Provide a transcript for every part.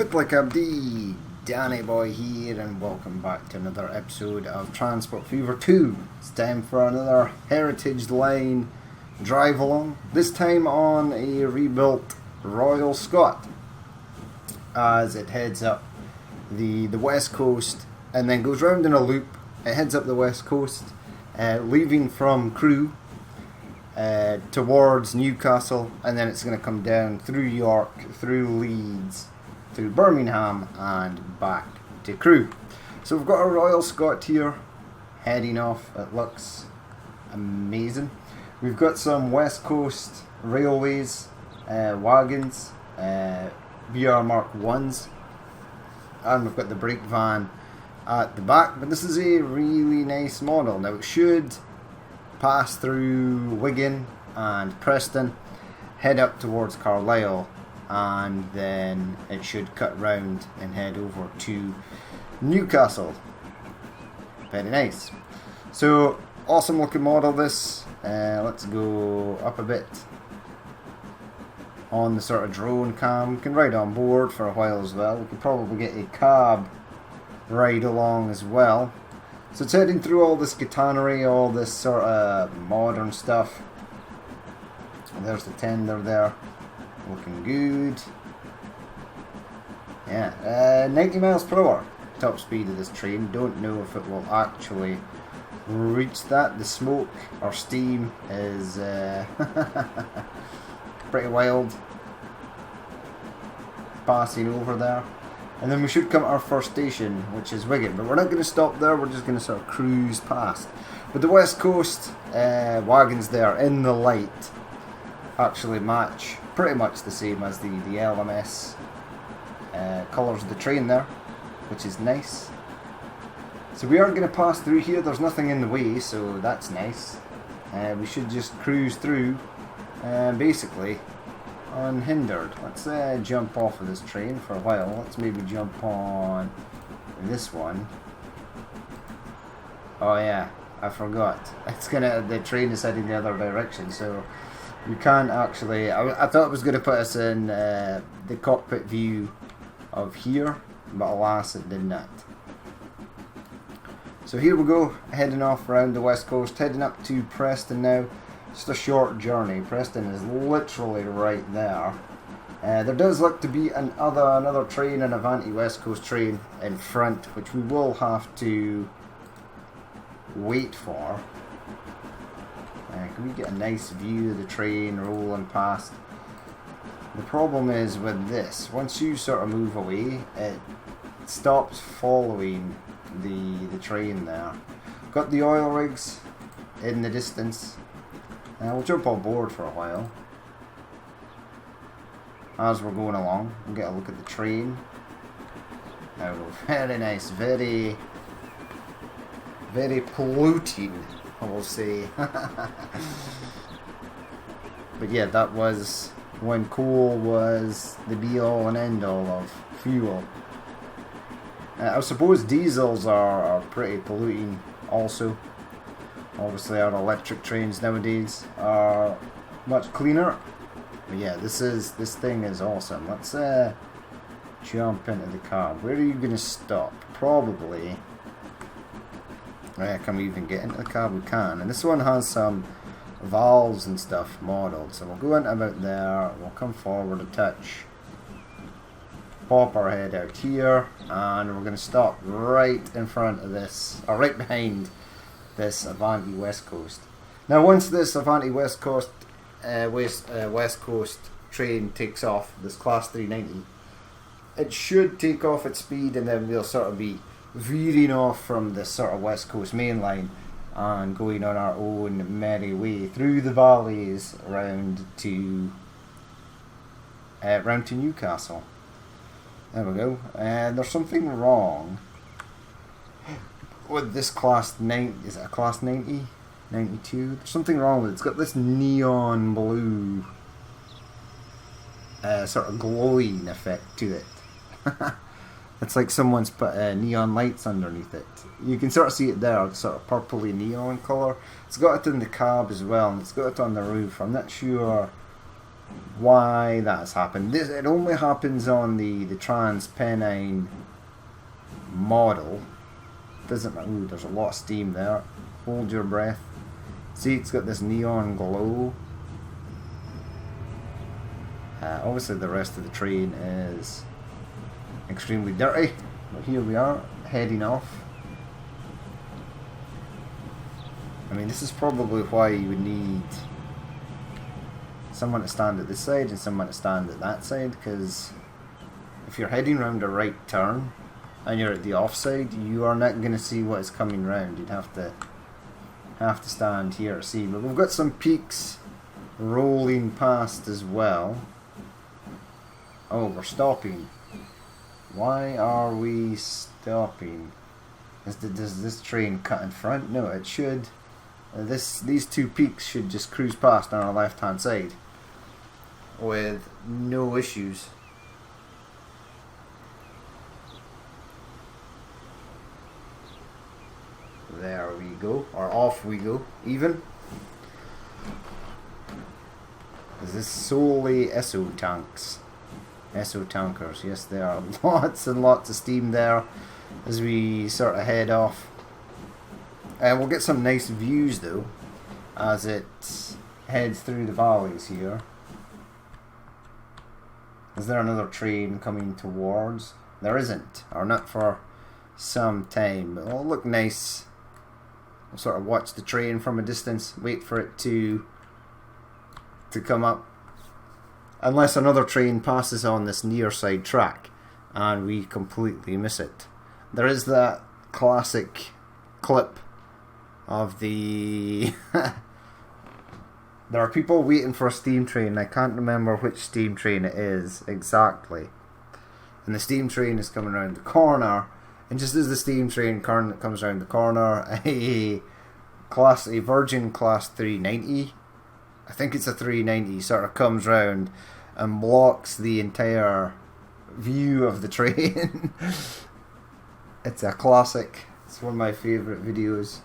Fit like Abdi, Danny Boy here, and welcome back to another episode of Transport Fever 2. It's time for another Heritage Line drive along, this time on a rebuilt Royal Scot, as it heads up the west coast and then goes round in a loop. It heads up the west coast, leaving from Crewe towards Newcastle, and then it's going to come down through York, through Leeds, through Birmingham and back to Crewe. So we've got a Royal Scot here heading off. It looks amazing. We've got some West Coast Railways wagons, BR Mark 1s, and we've got the brake van at the back. But this is a really nice model. Now it should pass through Wigan and Preston, head up towards Carlisle, and then it should cut round and head over to Newcastle. Very nice. So awesome looking model this. Let's go up a bit on the sort of drone cam. We can ride on board for a while as well. We could probably get a cab ride along as well. So it's heading through all this gitanery, all this sort of modern stuff. And there's the tender there, looking good. Yeah, 90 miles per hour top speed of this train. Don't know if it will actually reach that. The smoke or steam is pretty wild passing over there. And then we should come to our first station, which is Wigan. But we're not going to stop there, we're just going to sort of cruise past. But the West Coast wagons there in the light actually match pretty much the same as the LMS colours of the train there, which is nice. So we aren't going to pass through here, there's nothing in the way, so that's nice. We should just cruise through basically unhindered. Let's jump off of this train for a while. Let's maybe jump on this one. Oh yeah, I forgot. The train is heading the other direction, so you can't actually. I thought it was going to put us in the cockpit view of here, but alas, it did not. So here we go, heading off around the west coast, heading up to Preston now. Just a short journey. Preston is literally right there. There does look to be another train, an Avanti West Coast train in front, which we will have to wait for. Can we get a nice view of the train rolling past? The problem is with this, once you sort of move away, it stops following the train there. Got the oil rigs in the distance. We'll jump on board for a while as we're going along. We'll get a look at the train. Very nice, very polluting, I will say. But yeah, that was when coal was the be all and end all of fuel. I suppose diesels are pretty polluting also. Obviously our electric trains nowadays are much cleaner. But yeah, this thing is awesome. Let's jump into the cab. Where are you going to stop? Probably. Can we even get into the cab? We can. And this one has some valves and stuff modelled. So we'll go into about there. We'll come forward a touch. Pop our head out here. And we're going to stop right in front of this, or right behind this Avanti West Coast. Now once this Avanti West Coast West Coast train takes off, this class 390, it should take off its speed, and then we'll sort of be veering off from this sort of West Coast main line and going on our own merry way through the valleys round to Newcastle. There we go. And there's something wrong with this class 9, is it a class 90? 92? There's something wrong with it. It's got this neon blue sort of glowing effect to it. It's like someone's put neon lights underneath it. You can sort of see it there, it's sort of purpley neon colour. It's got it in the cab as well, and it's got it on the roof. I'm not sure why that's happened. It only happens on the Transpennine model. Doesn't matter. Ooh, there's a lot of steam there. Hold your breath. See, it's got this neon glow. Obviously the rest of the train is extremely dirty, but here we are, heading off. I mean, this is probably why you would need someone to stand at this side and someone to stand at that side, because if you're heading round a right turn and you're at the offside, you are not going to see what is coming round. You'd have to stand here to see. But we've got some peaks rolling past as well. Oh, we're stopping. Why are we stopping? Does this train cut in front? No, it should. These two peaks should just cruise past on our left hand side with no issues. There we go, or off we go, even. Is this solely Esso tanks? Esso tankers, yes, there are lots and lots of steam there as we sort of head off. We'll get some nice views though as it heads through the valleys here. Is there another train coming towards? There isn't, or not for some time, but it'll look nice. We'll sort of watch the train from a distance, wait for it to come up. Unless another train passes on this near side track and we completely miss it. There is that classic clip of the there are people waiting for a steam train. I can't remember which steam train it is exactly, and the steam train is coming around the corner, and just as the steam train comes around the corner, a Virgin Class 390, I think it's a 390, sort of comes round and blocks the entire view of the train. It's a classic. It's one of my favourite videos.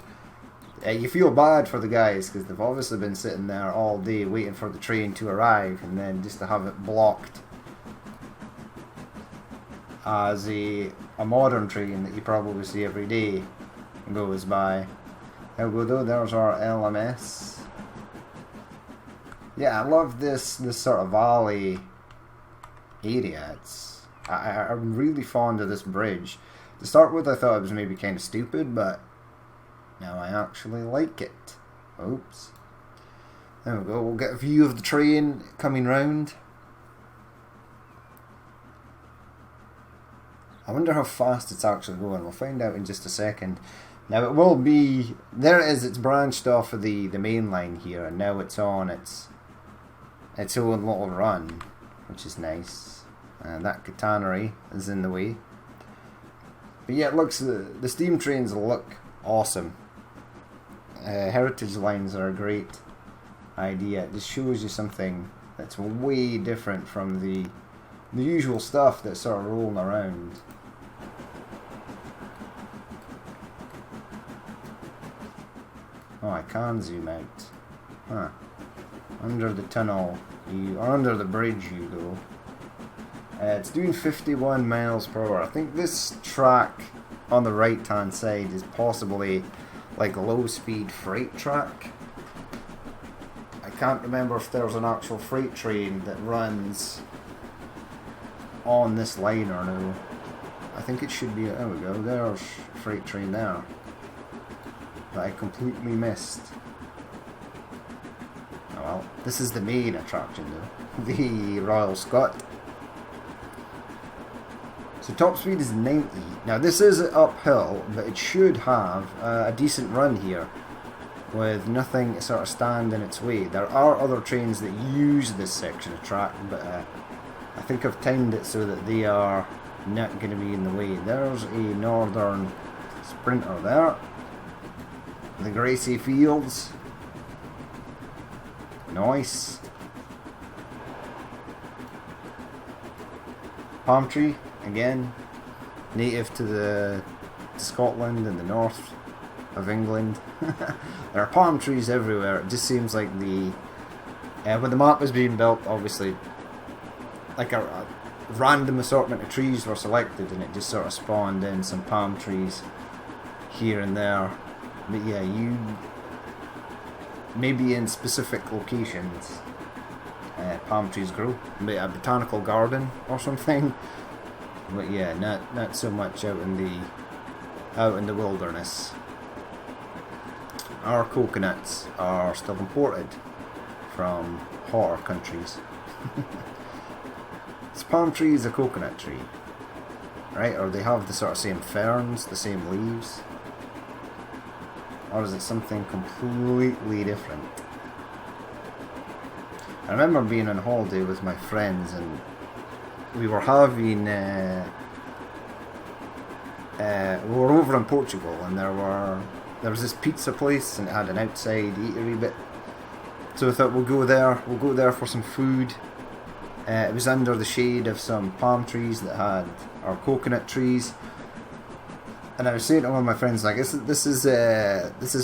You feel bad for the guys because they've obviously been sitting there all day waiting for the train to arrive, and then just to have it blocked as a modern train that you probably see every day goes by. There we go though, there's our LMS. Yeah, I love this sort of valley area. I'm really fond of this bridge. To start with, I thought it was maybe kind of stupid, but now I actually like it. Oops. There we go, we'll get a view of the train coming round. I wonder how fast it's actually going. We'll find out in just a second. Now it will be, there it is, it's branched off of the main line here, and now it's on its own little run, which is nice. And that catenary is in the way. But yeah, it looks, the steam trains look awesome. Heritage lines are a great idea. It just shows you something that's way different from the usual stuff that's sort of rolling around. Oh, I can zoom out. Huh. Under the tunnel, or under the bridge you go. It's doing 51 miles per hour. I think this track on the right hand side is possibly like a low speed freight track. I can't remember if there's an actual freight train that runs on this line or no. I think it should be, there we go, there's a freight train there that I completely missed. Oh well, this is the main attraction though, the Royal Scot. So top speed is 90. Now this is uphill, but it should have a decent run here with nothing sort of stand in its way. There are other trains that use this section of track, but I think I've timed it so that they are not going to be in the way. There's a Northern Sprinter there. The Gracie Fields. Nice. Palm tree, again, native to Scotland and the north of England. There are palm trees everywhere. It just seems like the When the map was being built, obviously, like a random assortment of trees were selected, and it just sort of spawned in some palm trees here and there. But yeah, you maybe in specific locations, palm trees grow. Maybe a botanical garden or something. But yeah, not so much out in the wilderness. Our coconuts are still imported from hotter countries. This palm tree is a coconut tree, right? Or they have the sort of same ferns, the same leaves? Or is it something completely different? I remember being on holiday with my friends, and we were having we were over in Portugal, and there was this pizza place, and it had an outside eatery bit. So we thought we'll go there for some food. It was under the shade of some palm trees that had our coconut trees. And I was saying to one of my friends, like, this is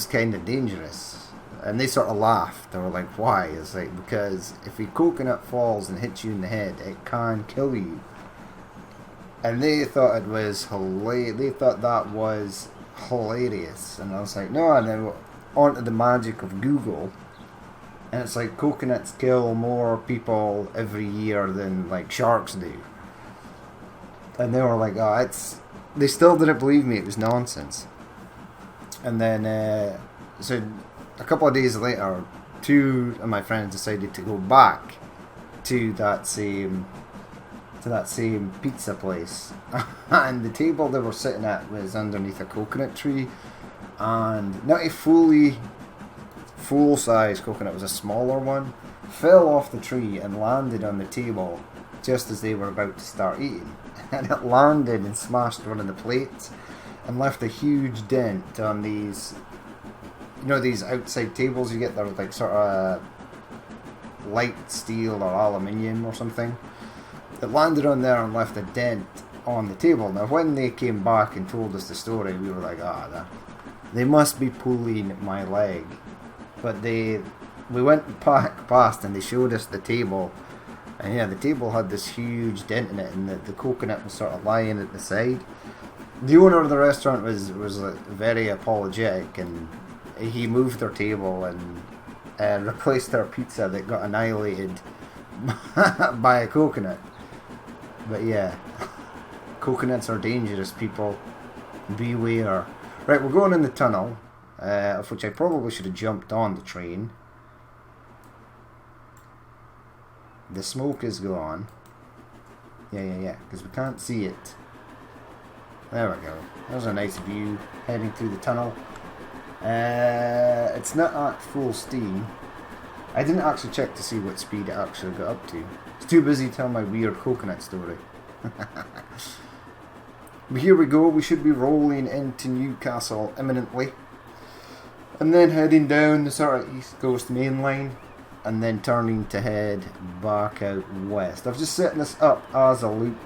kind of dangerous. And they sort of laughed. They were like, why? It's like, because if a coconut falls and hits you in the head, it can kill you. And they thought it was hilarious. They thought that was hilarious. And I was like, no. And then onto the magic of Google. And it's like, coconuts kill more people every year than, like, sharks do. And they were like, oh, it's... They still didn't believe me, it was nonsense. And then, so a couple of days later, two of my friends decided to go back to that same pizza place. And the table they were sitting at was underneath a coconut tree. And not a full-size coconut, was a smaller one, fell off the tree and landed on the table just as they were about to start eating. And it landed and smashed one of the plates and left a huge dent on these, you know, these outside tables you get that are like sort of light steel or aluminium or something. It landed on there and left a dent on the table. Now when they came back and told us the story, we were like, they must be pulling my leg. But we went back past and they showed us the table. And yeah, the table had this huge dent in it, and the coconut was sort of lying at the side. The owner of the restaurant was very apologetic, and he moved their table and replaced their pizza that got annihilated by a coconut. But yeah, coconuts are dangerous, people. Beware. Right, we're going in the tunnel, of which I probably should have jumped on the train. The smoke is gone. Yeah, because we can't see it. There we go. There's a nice view heading through the tunnel. It's not at full steam. I didn't actually check to see what speed it actually got up to. It's too busy telling my weird coconut story. But here we go. We should be rolling into Newcastle imminently. And then heading down the sort of East Coast main line. And then turning to head back out west. I've just set this up as a loop,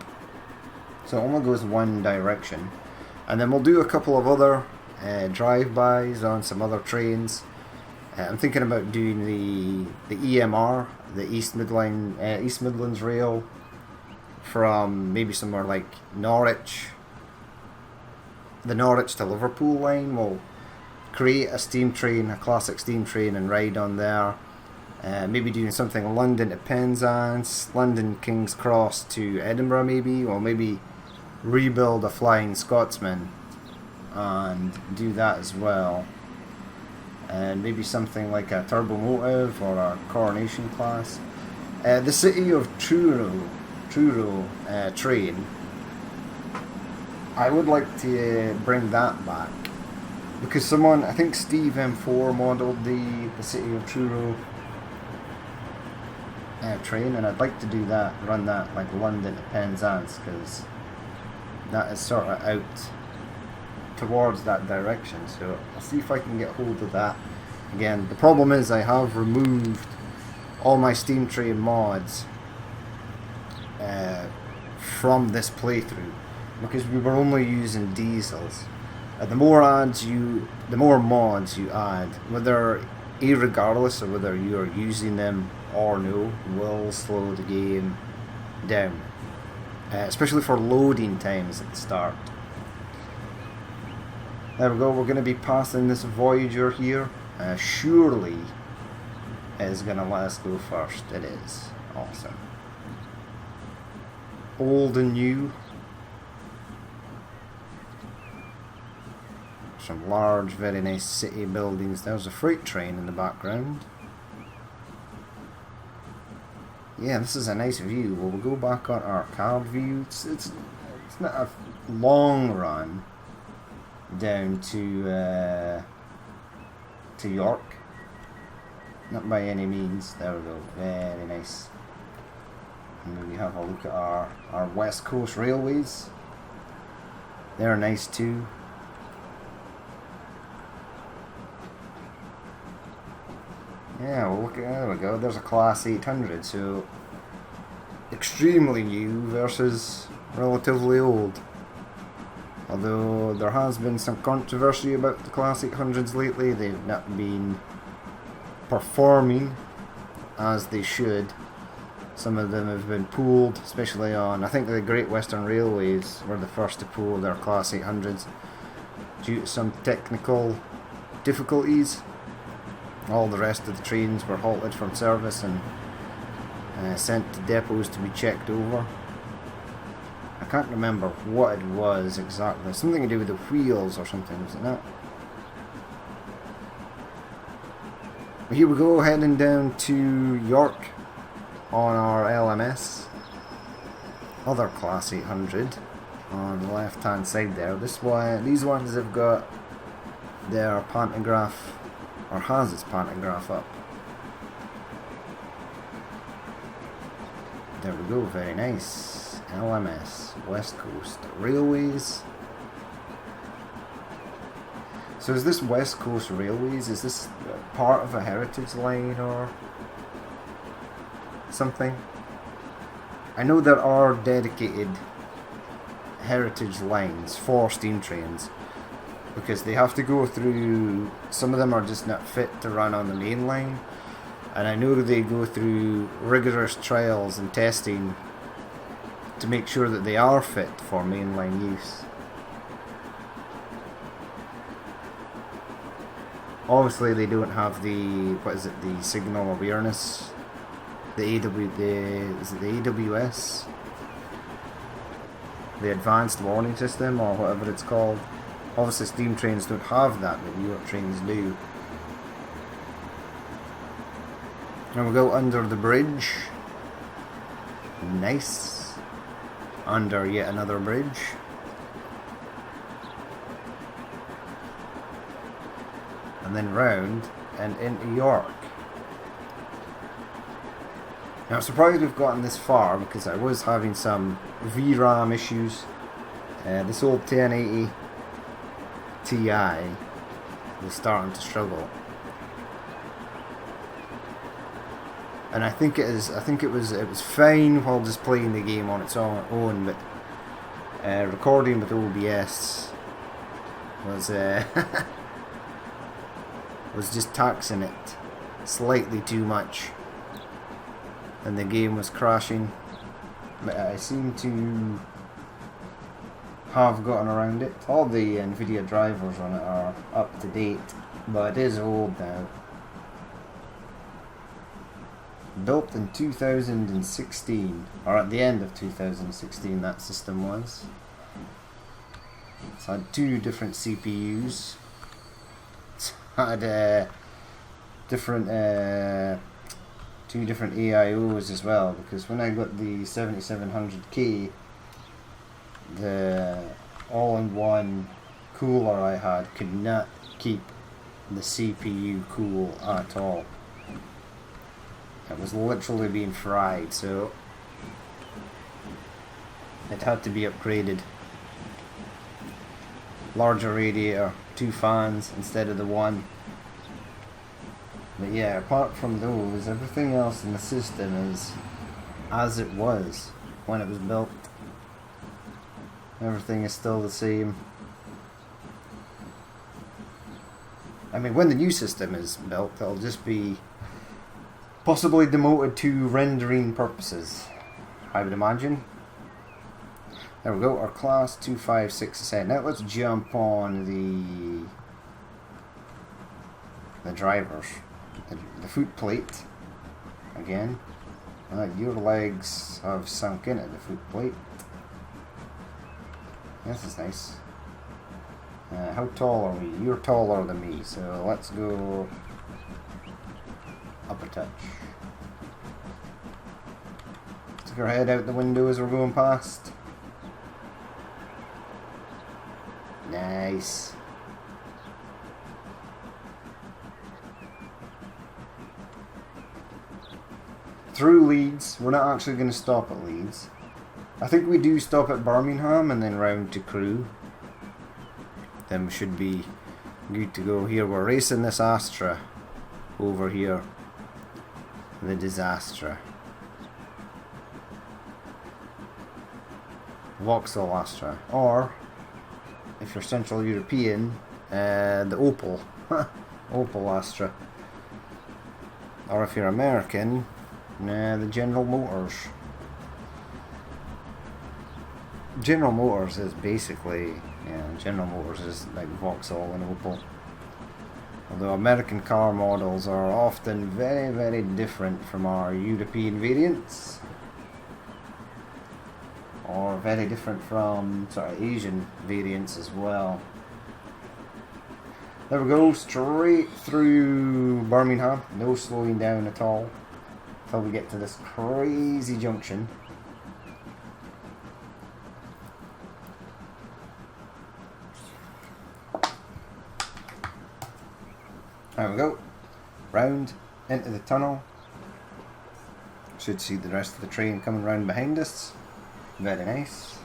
so it only goes one direction. And then we'll do a couple of other drive-bys on some other trains. I'm thinking about doing the EMR, the East Midlands Rail, from maybe somewhere like Norwich. The Norwich to Liverpool line. We'll create a steam train, a classic steam train, and ride on there. Maybe doing something London to Penzance, London King's Cross to Edinburgh maybe, or maybe rebuild a Flying Scotsman and do that as well. And maybe something like a Turbomotive or a Coronation class. The City of Truro train, I would like to bring that back. Because someone, I think Steve M4 modelled the City of Truro train, and I'd like to do that, run that like London to Penzance, because that is sort of out towards that direction. So I'll see if I can get hold of that. Again, the problem is I have removed all my steam train mods from this playthrough because we were only using diesels. The more mods you add, whether regardless of whether you're using them or no, will slow the game down, especially for loading times at the start. There we go, we're going to be passing this Voyager here. Surely it is going to let us go first. It is. Awesome. Old and new. Some large, very nice city buildings. There's a freight train in the background. Yeah, this is a nice view. Well, we'll go back on our cab view. It's not a long run down to York. Not by any means. There we go. Very nice. And then we have a look at our West Coast Railways. They're nice too. Yeah, well, look, there we go. There's a Class 800, so extremely new versus relatively old. Although there has been some controversy about the Class 800s lately, they've not been performing as they should. Some of them have been pulled, especially on, I think the Great Western Railways were the first to pull their Class 800s due to some technical difficulties. All the rest of the trains were halted from service and sent to depots to be checked over. I can't remember what it was exactly. Something to do with the wheels or something, was it not? But here we go, heading down to York on our LMS. Other Class 800 on the left hand side there. These ones have got their pantograph, or has its pantograph up. There we go, very nice. LMS, West Coast Railways. So is this West Coast Railways, is this part of a heritage line or something? I know there are dedicated heritage lines for steam trains, because they have to go through, some of them are just not fit to run on the main line, and I know they go through rigorous trials and testing to make sure that they are fit for mainline use. Obviously they don't have the, the signal awareness, is it the AWS? The advanced warning system, or whatever it's called. Obviously steam trains don't have that, but New York trains do. And we'll go under the bridge. Nice. Under yet another bridge. And then round and into York. Now I'm surprised we've gotten this far, because I was having some VRAM issues. This old 1080 Ti was starting to struggle. And I think it was fine while just playing the game on its own, but recording with OBS was was just taxing it slightly too much, and the game was crashing. But I seem to have gotten around it. All the NVIDIA drivers on it are up to date, but it is old now. Built in 2016, or at the end of 2016 that system was. It's had two different CPUs. It's had different two different AIOs as well, because when I got the 7700K, the all-in-one cooler I had could not keep the CPU cool at all. It was literally being fried, so it had to be upgraded. Larger radiator, 2 fans instead of the one. But yeah, apart from those, everything else in the system is as it was when it was built. Everything is still the same. I mean, when the new system is built, it'll just be Possibly demoted to rendering purposes, I would imagine. There we go, our class 256 ascent. Now let's jump on the drivers. The foot plate again. Your legs have sunk into the foot plate. This is nice. How tall are we? You're taller than me, so let's go up a touch. Stick our head out the window as we're going past. Nice. Through Leeds. We're not actually going to stop at Leeds. I think we do stop at Birmingham and then round to Crewe. Then we should be good to go. Here we're racing this Astra over here. The Disastra. Vauxhall Astra. Or, if you're Central European, the Opel. Opel Astra. Or if you're American, the General Motors. General Motors is basically, General Motors is like Vauxhall and Opel. Although American car models are often very, very different from our European variants. Or very different from sort of Asian variants as well. There we go, straight through Birmingham. No slowing down at all. Until we get to this crazy junction. There we go. Round into the tunnel. Should see the rest of the train coming round behind us. Very nice.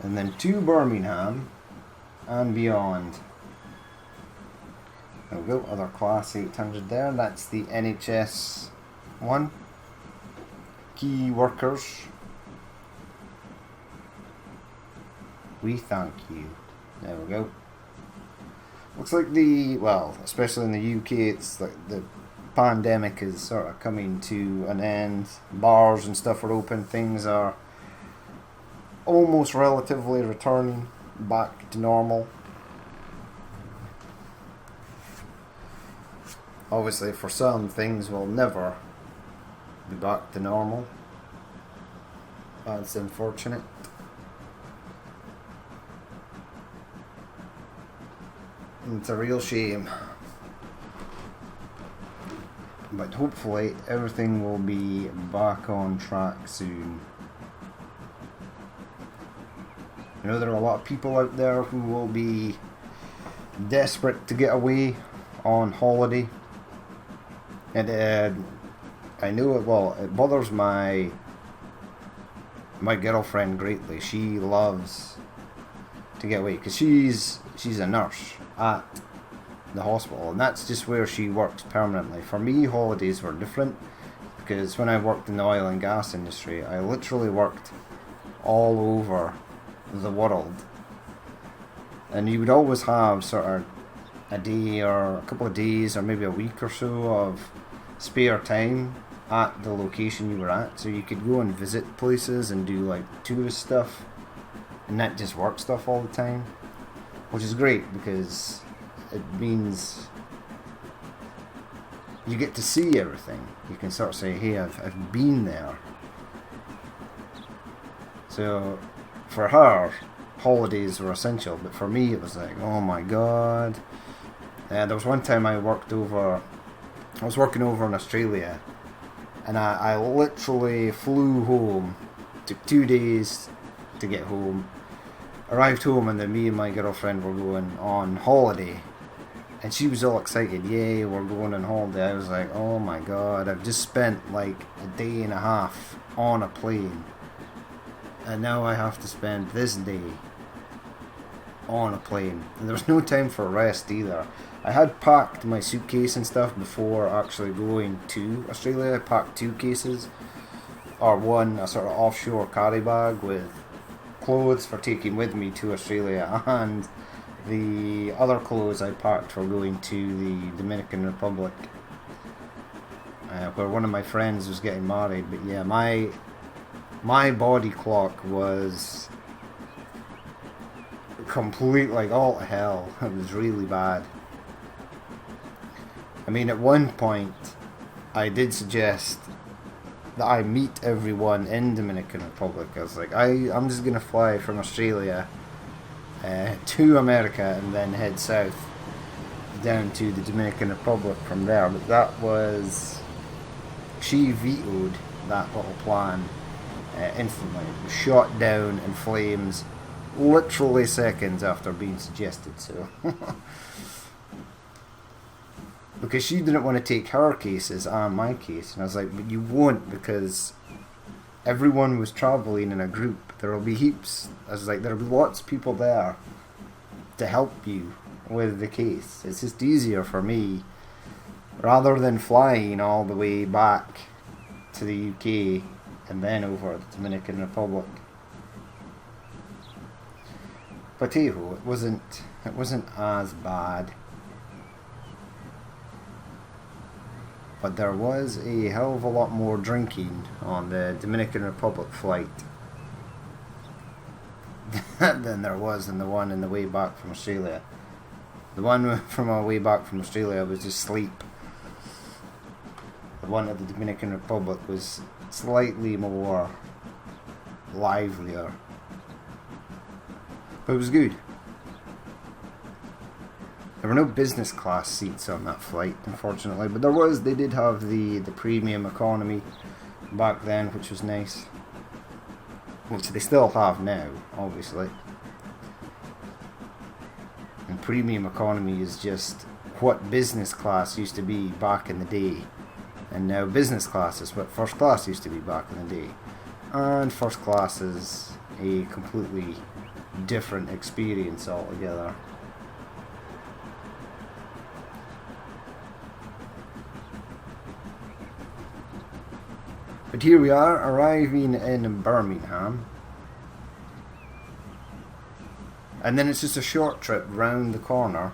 And then to Birmingham and beyond. There we go, other class 800 there. That's the NHS one. Key workers. We thank you. There we go. Looks like especially in the UK, it's like the pandemic is sort of coming to an end. Bars and stuff are open. Things are almost relatively returning back to normal. Obviously, for some, things will never be back to normal. That's unfortunate. It's a real shame. But hopefully everything will be back on track soon. You know, there are a lot of people out there who will be desperate to get away on holiday. And I know it bothers my girlfriend greatly. She loves to get away because she's a nurse at the hospital, and that's just where she works permanently. For me, holidays were different because when I worked in the oil and gas industry, I literally worked all over the world, and you would always have sort of a day or a couple of days or maybe a week or so of spare time at the location you were at, so you could go and visit places and do like tourist stuff and not just work stuff all the time, which is great because it means you get to see everything. You can sort of say, hey, I've been there. So for her, holidays were essential, but for me it was like, oh my god. There was one time I was working over in Australia, and I literally flew home. Took 2 days to get home. Arrived home, and then me and my girlfriend were going on holiday. And she was all excited, yay, we're going on holiday. I was like, oh my god, I've just spent like a day and a half on a plane. And now I have to spend this day on a plane. And there was no time for rest either. I had packed my suitcase and stuff before actually going to Australia. I packed 2 cases, or one, a sort of offshore carry bag with clothes for taking with me to Australia, and the other clothes I packed for going to the Dominican Republic. where one of my friends was getting married. But yeah, my body clock was complete, like, all to hell. It was really bad. I mean, at one point, I did suggest that I meet everyone in Dominican Republic. I was like, I'm just going to fly from Australia to America and then head south down to the Dominican Republic from there. But that was... she vetoed that little plan instantly. It was shot down in flames literally seconds after being suggested, so... because she didn't want to take her cases and my case, and I was like, but you won't, because everyone was travelling in a group. There will be heaps. I was like, there will be lots of people there to help you with the case. It's just easier for me, rather than flying all the way back to the UK and then over the Dominican Republic. But hey ho, it wasn't as bad. But there was a hell of a lot more drinking on the Dominican Republic flight than there was in the one in the way back from Australia. The one from our way back from Australia was just sleep. The one at the Dominican Republic was slightly more livelier. But it was good. There were no business class seats on that flight, unfortunately, but they did have the premium economy back then, which was nice. Which they still have now, obviously. And premium economy is just what business class used to be back in the day. And now business class is what first class used to be back in the day. And first class is a completely different experience altogether. But here we are, arriving in Birmingham. And then it's just a short trip round the corner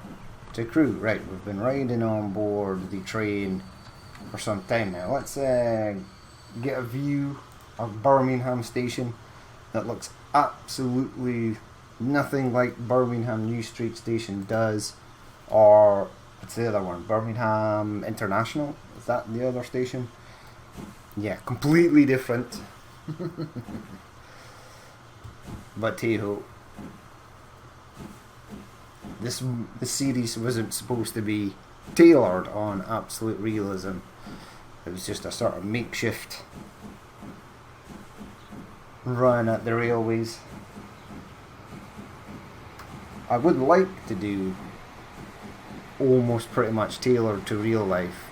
to Crewe. Right, we've been riding on board the train for some time now. Let's get a view of Birmingham Station that looks absolutely nothing like Birmingham New Street Station does. Or, what's the other one? Birmingham International? Is that the other station? Yeah, completely different. But hey ho. This series wasn't supposed to be tailored on absolute realism. It was just a sort of makeshift run at the railways. I would like to do almost pretty much tailored to real life.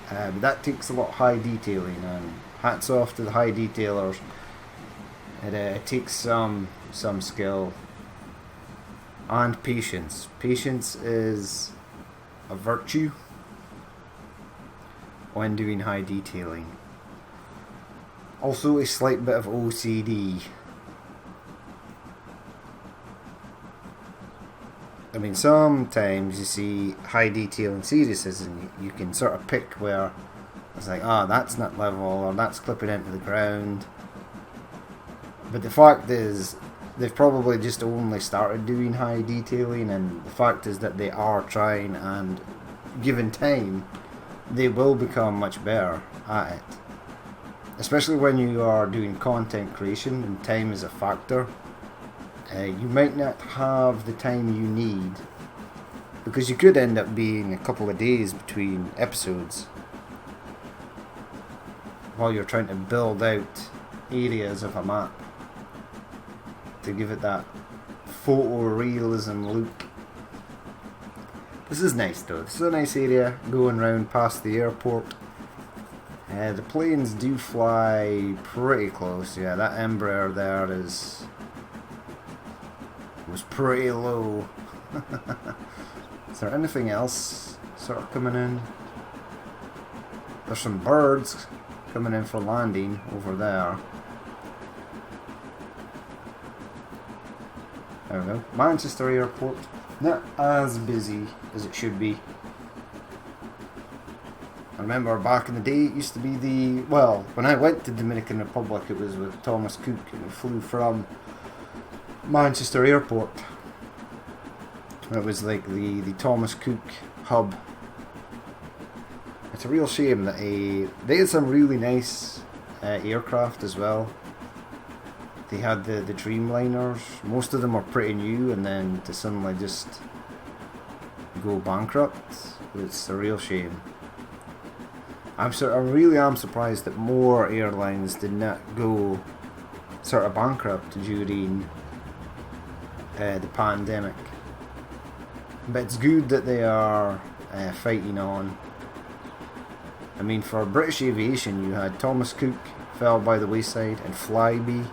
But that takes a lot of high detailing, and hats off to the high detailers. It takes some skill and patience. Patience is a virtue when doing high detailing. Also a slight bit of OCD. I mean, sometimes you see high detailing series and you can sort of pick where it's like, that's not level, or that's clipping into the ground. But the fact is, they've probably just only started doing high detailing, and the fact is that they are trying, and given time, they will become much better at it. Especially when you are doing content creation and time is a factor. You might not have the time you need, because you could end up being a couple of days between episodes while you're trying to build out areas of a map to give it that photorealism look. This is nice though. This is a nice area going round past the airport. The planes do fly pretty close. Yeah, that Embraer there was pretty low. Is there anything else sort of coming in? There's some birds coming in for landing over there. There we go. Manchester Airport. Not as busy as it should be. I remember back in the day it used to be the, well, when I went to Dominican Republic it was with Thomas Cook, and we flew from Manchester Airport. It was like the Thomas Cook hub. It's a real shame that they had some really nice aircraft as well. They had the Dreamliners. Most of them are pretty new, and then to suddenly just go bankrupt, it's a real shame. I really am surprised that more airlines did not go sort of bankrupt during the pandemic. But it's good that they are fighting on. I mean, for British aviation, you had Thomas Cook fell by the wayside, and Flybe.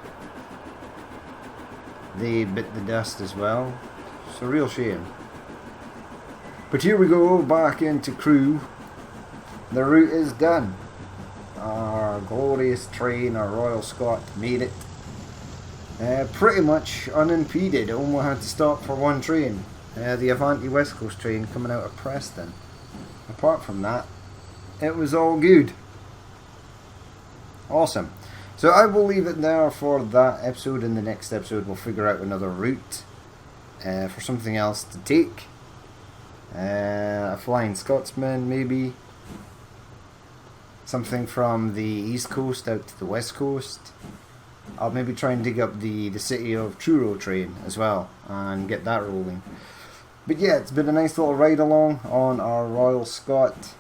They bit the dust as well. It's a real shame. But here we go, back into Crewe. The route is done. Our glorious train, our Royal Scot, made it. Pretty much unimpeded. It only had to stop for one train. The Avanti West Coast train coming out of Preston. Apart from that, it was all good. Awesome. So I will leave it there for that episode. In the next episode we'll figure out another route for something else to take. A Flying Scotsman maybe. Something from the East Coast out to the West Coast. I'll maybe try and dig up the City of Truro train as well and get that rolling. But yeah, it's been a nice little ride along on our Royal Scot.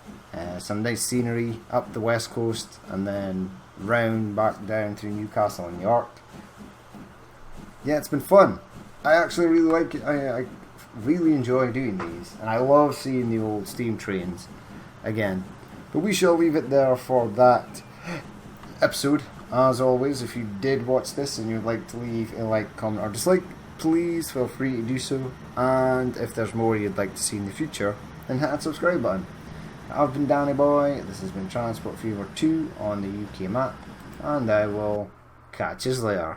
Some nice scenery up the West Coast and then round back down through Newcastle and York. Yeah, it's been fun. I actually really like it. I really enjoy doing these, and I love seeing the old steam trains again. But we shall leave it there for that episode. As always, if you did watch this and you'd like to leave a like, comment or dislike, please feel free to do so. And if there's more you'd like to see in the future, then hit that subscribe button. I've been Danny Boy, this has been Transport Fever 2 on the UK map, and I will catch you later.